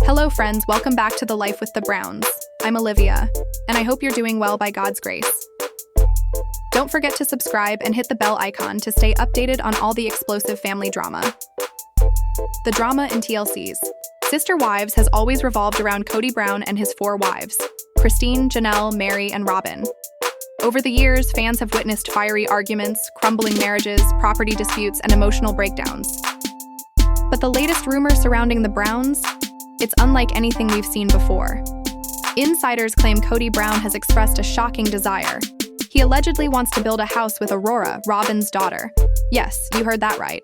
Hello friends, welcome back to The Life with the Browns. I'm Olivia, and I hope you're doing well by God's grace. Don't forget to subscribe and hit the bell icon to stay updated on all the explosive family drama. The drama in TLC's Sister Wives has always revolved around Kody Brown and his 4 wives, Christine, Janelle, Mary, and Robyn. Over the years, fans have witnessed fiery arguments, crumbling marriages, property disputes, and emotional breakdowns. But the latest rumors surrounding the Browns? It's unlike anything we've seen before. Insiders claim Kody Brown has expressed a shocking desire. He allegedly wants to build a house with Aurora, Robyn's daughter. Yes, you heard that right.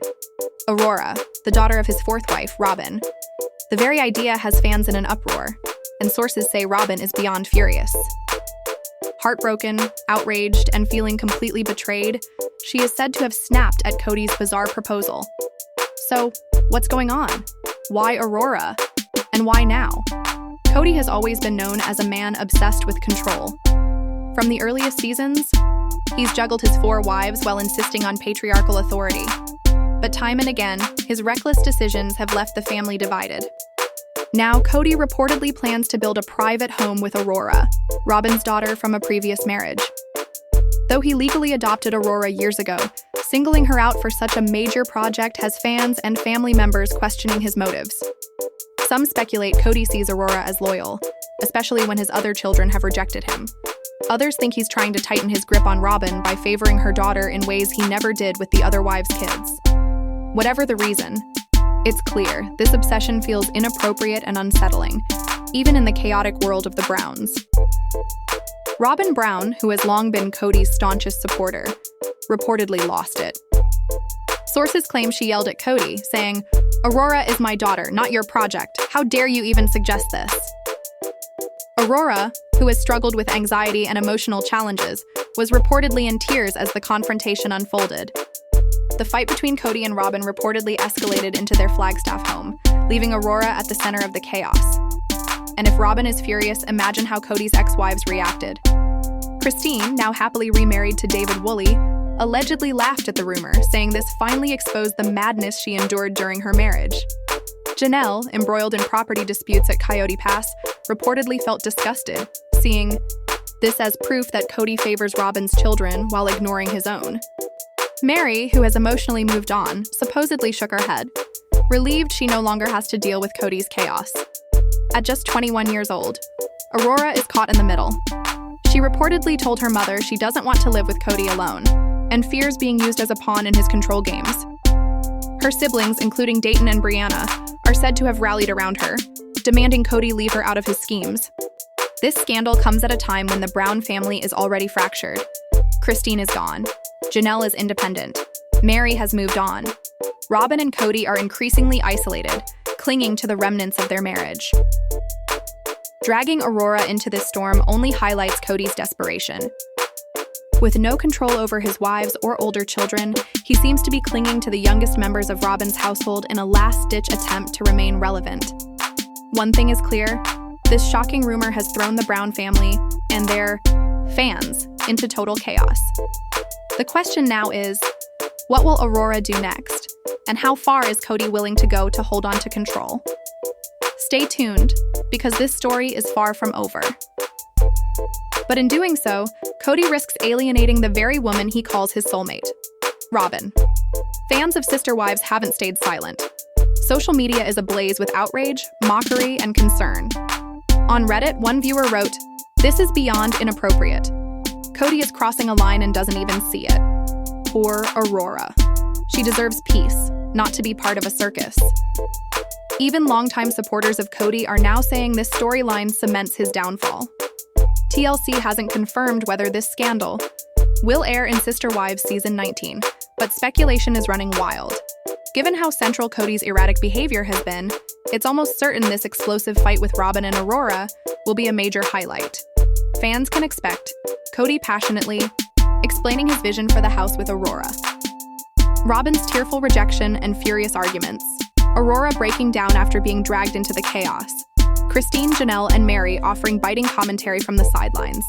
Aurora, the daughter of his 4th wife, Robyn. The very idea has fans in an uproar, and sources say Robyn is beyond furious. Heartbroken, outraged, and feeling completely betrayed, she is said to have snapped at Kody's bizarre proposal. So, what's going on? Why Aurora? And why now? Kody has always been known as a man obsessed with control. From the earliest seasons, he's juggled his 4 wives while insisting on patriarchal authority. But time and again, his reckless decisions have left the family divided. Now, Kody reportedly plans to build a private home with Aurora, Robyn's daughter from a previous marriage. Though he legally adopted Aurora years ago, singling her out for such a major project has fans and family members questioning his motives. Some speculate Kody sees Aurora as loyal, especially when his other children have rejected him. Others think he's trying to tighten his grip on Robyn by favoring her daughter in ways he never did with the other wives' kids. Whatever the reason, it's clear this obsession feels inappropriate and unsettling, even in the chaotic world of the Browns. Robyn Brown, who has long been Kody's staunchest supporter, reportedly lost it. Sources claim she yelled at Kody, saying, "Aurora is my daughter, not your project. How dare you even suggest this?" Aurora, who has struggled with anxiety and emotional challenges, was reportedly in tears as the confrontation unfolded. The fight between Kody and Robyn reportedly escalated into their Flagstaff home, leaving Aurora at the center of the chaos. And if Robyn is furious, imagine how Kody's ex-wives reacted. Christine, now happily remarried to David Woolley, allegedly laughed at the rumor, saying this finally exposed the madness she endured during her marriage. Janelle, embroiled in property disputes at Coyote Pass, reportedly felt disgusted, seeing this as proof that Kody favors Robyn's children while ignoring his own. Mary, who has emotionally moved on, supposedly shook her head, relieved she no longer has to deal with Kody's chaos. At just 21 years old, Aurora is caught in the middle. She reportedly told her mother she doesn't want to live with Kody alone, and fears being used as a pawn in his control games. Her siblings, including Dayton and Brianna, are said to have rallied around her, demanding Kody leave her out of his schemes. This scandal comes at a time when the Brown family is already fractured. Christine is gone. Janelle is independent. Mary has moved on. Robyn and Kody are increasingly isolated, clinging to the remnants of their marriage. Dragging Aurora into this storm only highlights Kody's desperation. With no control over his wives or older children, he seems to be clinging to the youngest members of Robyn's household in a last-ditch attempt to remain relevant. One thing is clear, this shocking rumor has thrown the Brown family and their fans into total chaos. The question now is, what will Aurora do next? And how far is Kody willing to go to hold on to control? Stay tuned, because this story is far from over. But in doing so, Kody risks alienating the very woman he calls his soulmate, Robyn. Fans of Sister Wives haven't stayed silent. Social media is ablaze with outrage, mockery, and concern. On Reddit, one viewer wrote, "This is beyond inappropriate. Kody is crossing a line and doesn't even see it. Poor Aurora. She deserves peace, not to be part of a circus." Even longtime supporters of Kody are now saying this storyline cements his downfall. TLC hasn't confirmed whether this scandal will air in Sister Wives Season 19, but speculation is running wild. Given how central Kody's erratic behavior has been, it's almost certain this explosive fight with Robyn and Aurora will be a major highlight. Fans can expect Kody passionately explaining his vision for the house with Aurora, Robyn's tearful rejection and furious arguments, Aurora breaking down after being dragged into the chaos, Christine, Janelle, and Mary offering biting commentary from the sidelines.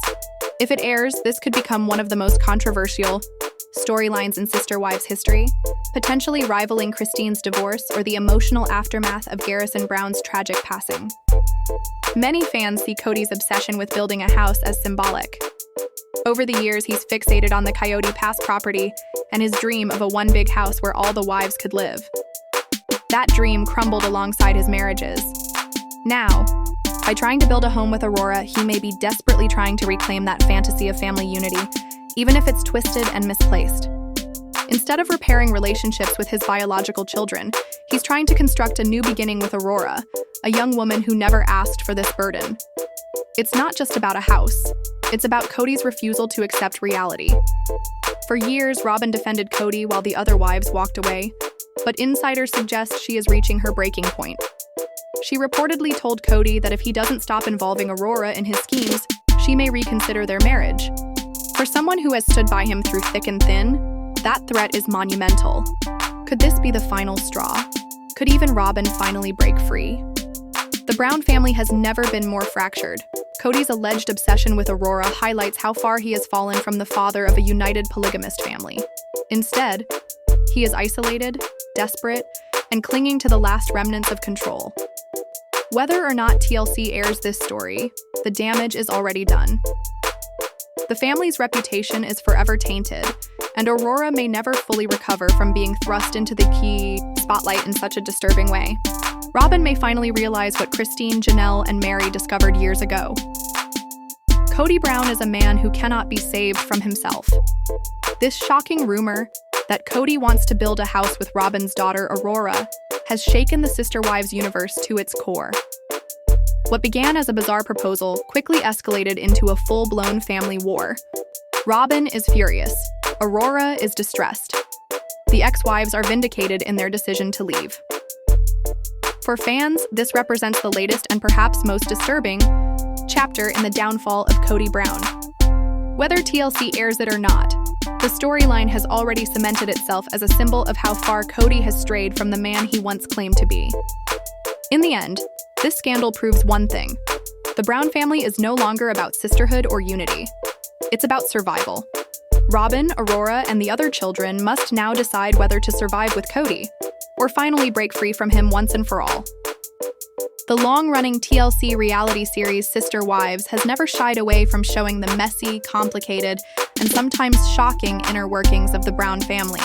If it airs, this could become one of the most controversial storylines in Sister Wives history, potentially rivaling Christine's divorce or the emotional aftermath of Garrison Brown's tragic passing. Many fans see Kody's obsession with building a house as symbolic. Over the years, he's fixated on the Coyote Pass property and his dream of a one big house where all the wives could live. That dream crumbled alongside his marriages. Now, by trying to build a home with Aurora, he may be desperately trying to reclaim that fantasy of family unity, even if it's twisted and misplaced. Instead of repairing relationships with his biological children, he's trying to construct a new beginning with Aurora, a young woman who never asked for this burden. It's not just about a house. It's about Kody's refusal to accept reality. For years, Robyn defended Kody while the other wives walked away, but insiders suggest she is reaching her breaking point. She reportedly told Kody that if he doesn't stop involving Aurora in his schemes, she may reconsider their marriage. For someone who has stood by him through thick and thin, that threat is monumental. Could this be the final straw? Could even Robyn finally break free? The Brown family has never been more fractured. Kody's alleged obsession with Aurora highlights how far he has fallen from the father of a united polygamist family. Instead, he is isolated, desperate, and clinging to the last remnants of control. Whether or not TLC airs this story, the damage is already done. The family's reputation is forever tainted, and Aurora may never fully recover from being thrust into the key spotlight in such a disturbing way. Robyn may finally realize what Christine, Janelle, and Mary discovered years ago. Kody Brown is a man who cannot be saved from himself. This shocking rumor that Kody wants to build a house with Robyn's daughter, Aurora, has shaken the Sister Wives universe to its core. What began as a bizarre proposal quickly escalated into a full-blown family war. Robyn is furious. Aurora is distressed. The ex-wives are vindicated in their decision to leave. For fans, this represents the latest and perhaps most disturbing chapter in the downfall of Kody Brown. Whether TLC airs it or not, the storyline has already cemented itself as a symbol of how far Kody has strayed from the man he once claimed to be. In the end, this scandal proves one thing. The Brown family is no longer about sisterhood or unity. It's about survival. Robyn, Aurora, and the other children must now decide whether to survive with Kody, or finally break free from him once and for all. The long-running TLC reality series Sister Wives has never shied away from showing the messy, complicated, and sometimes shocking inner workings of the Brown family.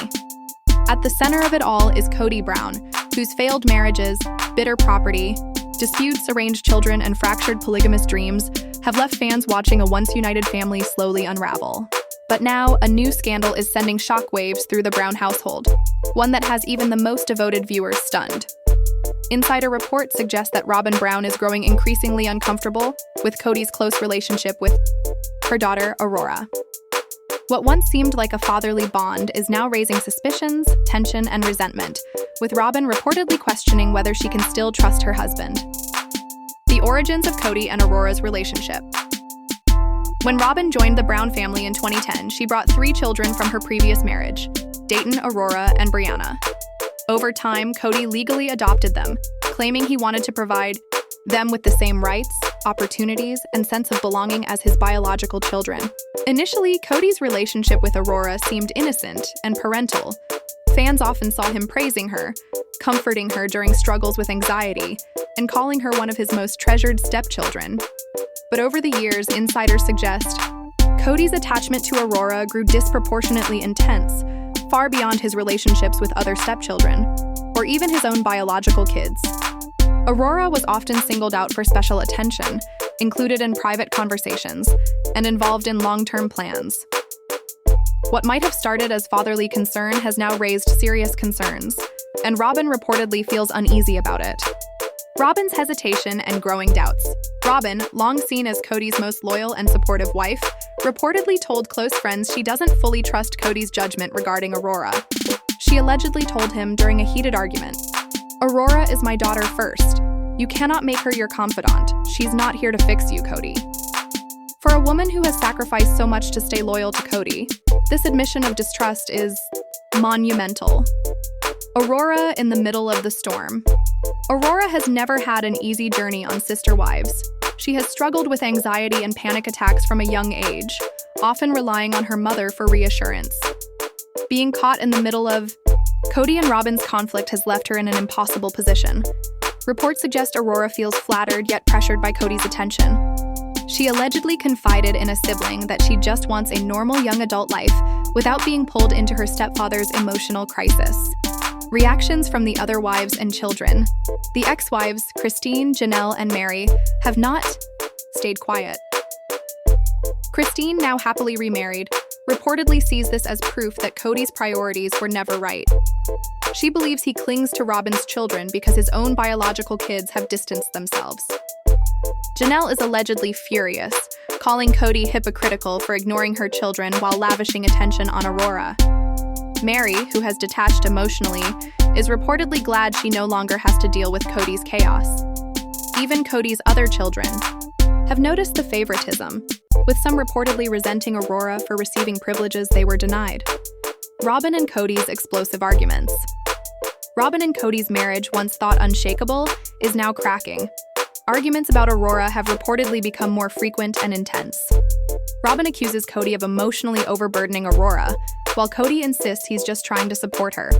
At the center of it all is Kody Brown, whose failed marriages, bitter property, disputes, arranged children, and fractured polygamous dreams have left fans watching a once-united family slowly unravel. But now, a new scandal is sending shockwaves through the Brown household, one that has even the most devoted viewers stunned. Insider reports suggest that Robyn Brown is growing increasingly uncomfortable with Kody's close relationship with her daughter, Aurora. What once seemed like a fatherly bond is now raising suspicions, tension, and resentment, with Robyn reportedly questioning whether she can still trust her husband. The origins of Kody and Aurora's relationship. When Robyn joined the Brown family in 2010, she brought 3 children from her previous marriage: Dayton, Aurora, and Brianna. Over time, Kody legally adopted them, claiming he wanted to provide them with the same rights, opportunities, and sense of belonging as his biological children. Initially, Kody's relationship with Aurora seemed innocent and parental. Fans often saw him praising her, comforting her during struggles with anxiety, and calling her one of his most treasured stepchildren. But over the years, insiders suggest Kody's attachment to Aurora grew disproportionately intense, far beyond his relationships with other stepchildren, or even his own biological kids. Aurora was often singled out for special attention, included in private conversations, and involved in long-term plans. What might have started as fatherly concern has now raised serious concerns, and Robyn reportedly feels uneasy about it. Robyn's hesitation and growing doubts. Robyn, long seen as Kody's most loyal and supportive wife, reportedly told close friends she doesn't fully trust Kody's judgment regarding Aurora. She allegedly told him during a heated argument, "Aurora is my daughter first. You cannot make her your confidant. She's not here to fix you, Kody." For a woman who has sacrificed so much to stay loyal to Kody, this admission of distrust is monumental. Aurora in the middle of the storm. Aurora has never had an easy journey on Sister Wives. She has struggled with anxiety and panic attacks from a young age, often relying on her mother for reassurance. being caught in the middle of Kody and Robyn's conflict has left her in an impossible position. Reports suggest Aurora feels flattered yet pressured by Kody's attention. She allegedly confided in a sibling that she just wants a normal young adult life without being pulled into her stepfather's emotional crisis. Reactions from the other wives and children. The ex-wives, Christine, Janelle, and Mary, have not stayed quiet. Christine, now happily remarried, reportedly sees this as proof that Kody's priorities were never right. She believes he clings to Robyn's children because his own biological kids have distanced themselves. Janelle is allegedly furious, calling Kody hypocritical for ignoring her children while lavishing attention on Aurora. Mary, who has detached emotionally, is reportedly glad she no longer has to deal with Kody's chaos. Even Kody's other children have noticed the favoritism, with some reportedly resenting Aurora for receiving privileges they were denied. Robyn and Kody's explosive arguments. Robyn and Kody's marriage, once thought unshakable, is now cracking. Arguments about Aurora have reportedly become more frequent and intense. Robyn accuses Kody of emotionally overburdening Aurora, while Kody insists he's just trying to support her.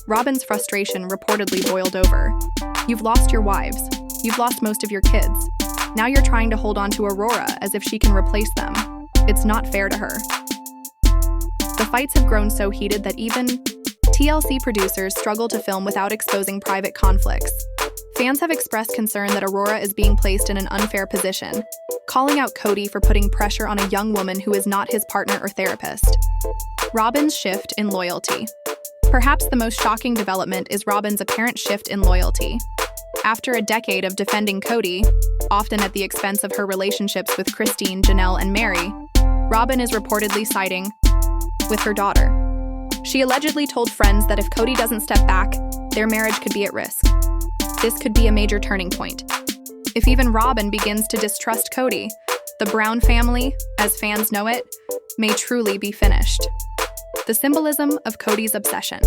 Robyn's frustration reportedly boiled over. You've lost your wives. You've lost most of your kids. Now you're trying to hold on to Aurora as if she can replace them. It's not fair to her. The fights have grown so heated that even TLC producers struggle to film without exposing private conflicts. Fans have expressed concern that Aurora is being placed in an unfair position, calling out Kody for putting pressure on a young woman who is not his partner or therapist. Robyn's shift in loyalty. Perhaps the most shocking development is Robyn's apparent shift in loyalty. After a decade of defending Kody, often at the expense of her relationships with Christine, Janelle, and Mary, Robyn is reportedly siding with her daughter. She allegedly told friends that if Kody doesn't step back, their marriage could be at risk. This could be a major turning point. If even Robyn begins to distrust Kody, the Brown family, as fans know it, may truly be finished. The symbolism of Kody's obsession.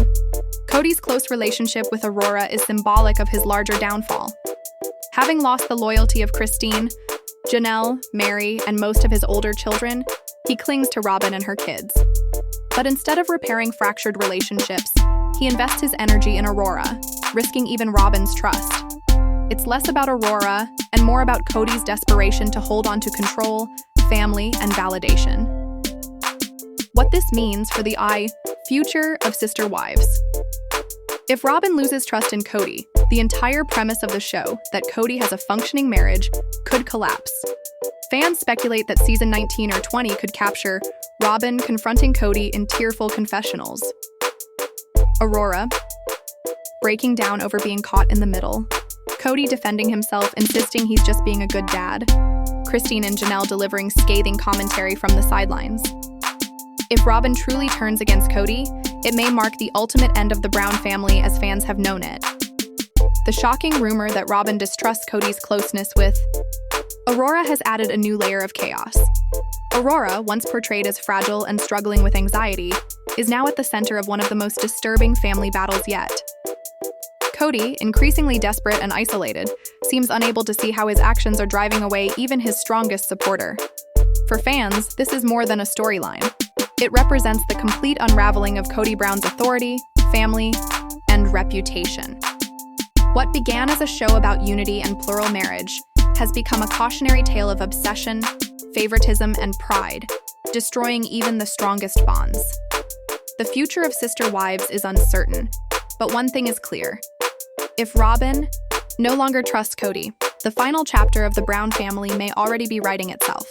Kody's close relationship with Aurora is symbolic of his larger downfall. Having lost the loyalty of Christine, Janelle, Mary, and most of his older children, he clings to Robyn and her kids. But instead of repairing fractured relationships, he invests his energy in Aurora, risking even Robyn's trust. It's less about Aurora and more about Kody's desperation to hold on to control, family, and validation. What this means for the future of sister wives. If Robyn loses trust in Kody, the entire premise of the show, that Kody has a functioning marriage, could collapse. Fans speculate that season 19 or 20 could capture Robyn confronting Kody in tearful confessionals. Aurora breaking down over being caught in the middle. Kody defending himself, insisting he's just being a good dad. Christine and Janelle delivering scathing commentary from the sidelines. If Robyn truly turns against Kody, it may mark the ultimate end of the Brown family as fans have known it. The shocking rumor that Robyn distrusts Kody's closeness with Aurora has added a new layer of chaos. Aurora, once portrayed as fragile and struggling with anxiety, is now at the center of one of the most disturbing family battles yet. Kody, increasingly desperate and isolated, seems unable to see how his actions are driving away even his strongest supporter. For fans, this is more than a storyline. It represents the complete unraveling of Kody Brown's authority, family, and reputation. What began as a show about unity and plural marriage has become a cautionary tale of obsession, favoritism, and pride, destroying even the strongest bonds. The future of sister wives is uncertain, but one thing is clear. If Robyn no longer trusts Kody, the final chapter of the Brown family may already be writing itself.